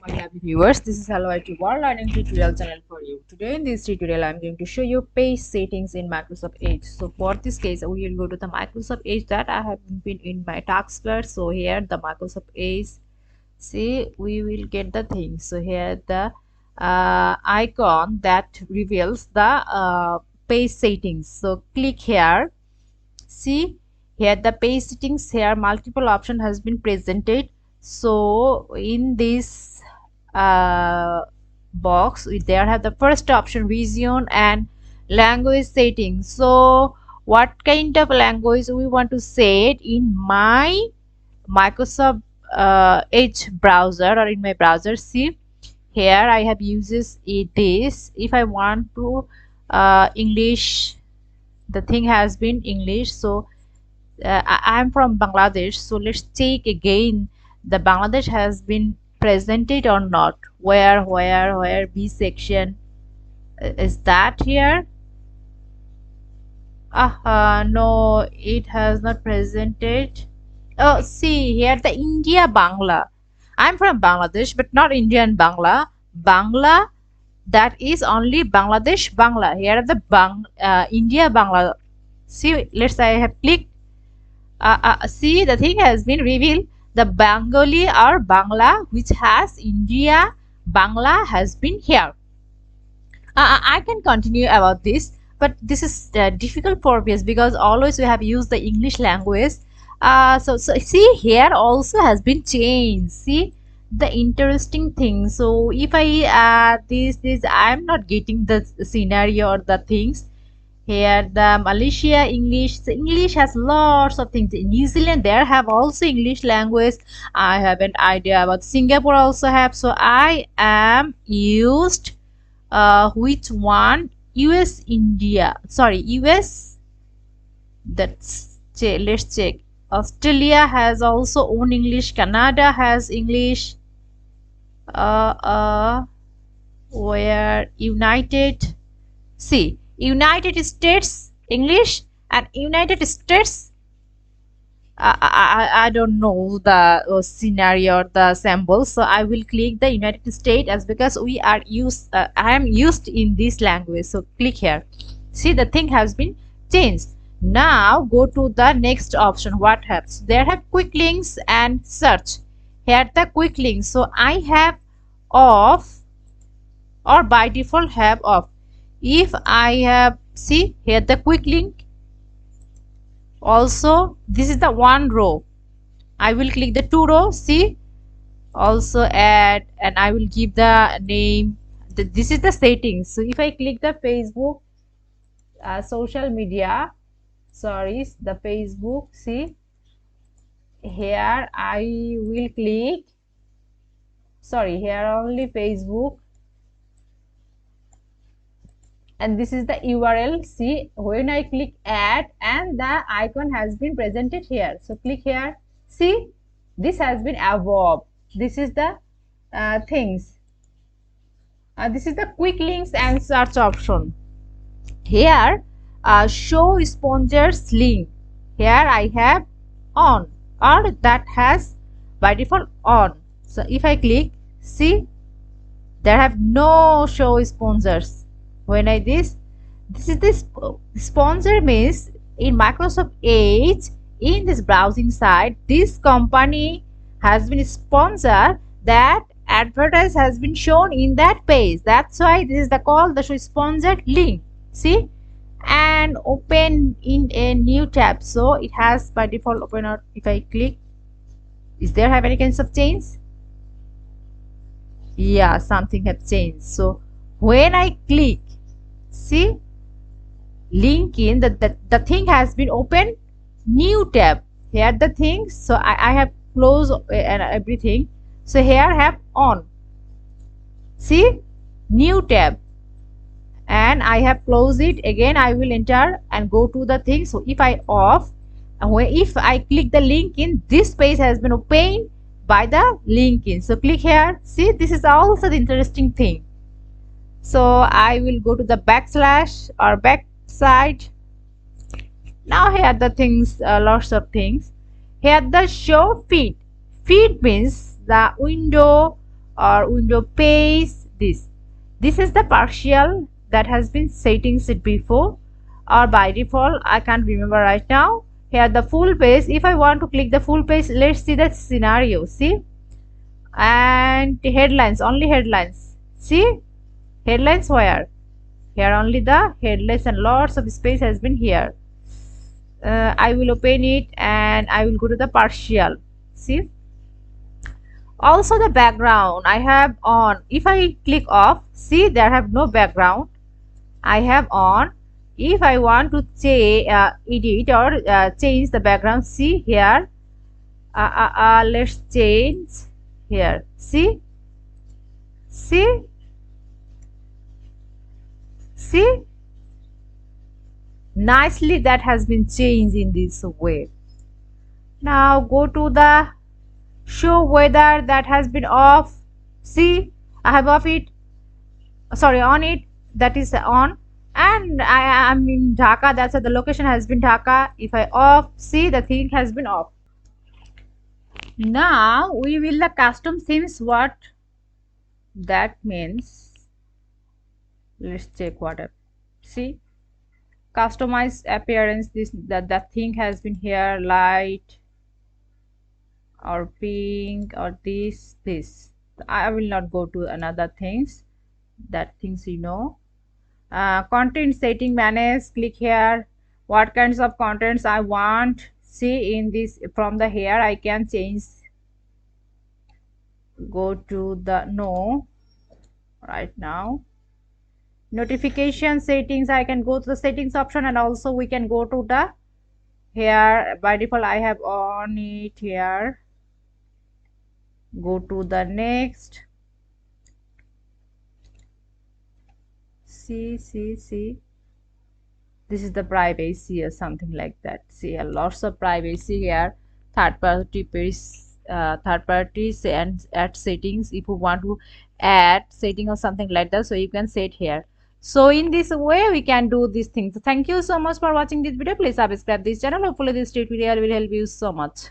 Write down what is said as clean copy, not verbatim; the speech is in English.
my happy viewers, this is Hello IT World Learning Tutorial channel for you. Today in this tutorial, I'm going to show you page settings in Microsoft Edge. So for this case, we will go to the Microsoft Edge that I have been in my taskbar. So here the Microsoft Edge, see, we will get the thing. So here the icon that reveals the page settings. So click here. See here the page settings, here multiple option has been presented. So in this box we there have the first option, region and language settings. So what kind of language we want to set in my Microsoft Edge browser or in my browser. See here I have uses this. If I want to English, the thing has been English. So I'm from Bangladesh, so let's check again the Bangladesh has been presented or not. Where B section is that here? No, it has not presented. Oh, see here the India Bangla. I'm from Bangladesh, but not Indian Bangla. Bangla, that is only Bangladesh Bangla. Here are the India Bangla. See, let's say I have clicked. See, the thing has been revealed. The Bengali or Bangla, which has India Bangla, has been here. I can continue about this, but this is difficult for us because always we have used the English language. So see here also has been changed. See the interesting thing. So if I this I'm not getting the scenario or the things. Here the Malaysia English. So English has lots of things. In New Zealand there have also English language. I have an idea about Singapore also have. So I am used which one? US India. Sorry, US. Let's check. Australia has also own English. Canada has English. Where United. See. United States English and United States. I don't know the scenario or the symbol, so I will click the United States as because we are used. I am used in this language, so click here. See the thing has been changed. Now go to the next option. What happens? There have quick links and search. Here the quick links. So I have off or by default have off. If I have, see here the quick link, also this is the one row. I will click the two rows. See, also add, and I will give the name. This is the settings. So if I click the Facebook social media, sorry, the Facebook, see here I will click, sorry, here only Facebook, and this is the URL. See, when I click add and the icon has been presented here, so click here. See, this has been above. This is the things. This is the quick links and search option. Here show sponsors link, here I have on, or that has by default on. So if I click, see there have no show sponsors. When I this is this sponsor means in Microsoft Edge, in this browsing site, this company has been sponsored, that advertise has been shown in that page. That's why this is the called the show sponsored link. See, and open in a new tab. So it has by default open, or if I click, is there have any kinds of change? Yeah, something have changed. So when I click, see link in the thing has been opened, new tab. Here the things. So I have closed and everything. So here I have on. See, new tab, and I have closed it. Again I will enter and go to the thing. So if I off, and if I click the link in, this page has been opened by the link in. So click here. See, this is also the interesting thing. So I will go to the backslash or backside. Now here the things, lots of things. Here the show feed. Feed means the window or window page. This is the partial that has been settings it before, or by default. I can't remember right now. Here the full page. If I want to click the full page, let's see the scenario. See, and headlines, only headlines. See, headlines where? Here only the headlines, and lots of space has been here. I will open it and I will go to the partial. See, also the background I have on. If I click off, see, there have no background. I have on. If I want to edit or change the background, see here. Let's change here. See, see, see, nicely that has been changed in this way. Now go to the show weather, that has been off. See, I have off it, sorry, on it, that is on, and I am in Dhaka, that's why the location has been Dhaka. If I off, see, the thing has been off. Now we will the custom themes. What that means, let's check what up. See, customize appearance, this that thing has been here, light or pink or this. I will not go to another things, that things you know. Content setting, manage, click here, what kinds of contents I want. See, in this, from the here I can change, go to the no right now. Notification settings, I can go to the settings option, and also we can go to the here. By default I have on it here. Go to the next. See, this is the privacy or something like that. See, lots of privacy here. Third parties and add settings. If you want to add setting or something like that, so you can set here. So in this way we can do these things. Thank you so much for watching this video. Please subscribe this channel. Hopefully this tutorial will help you so much.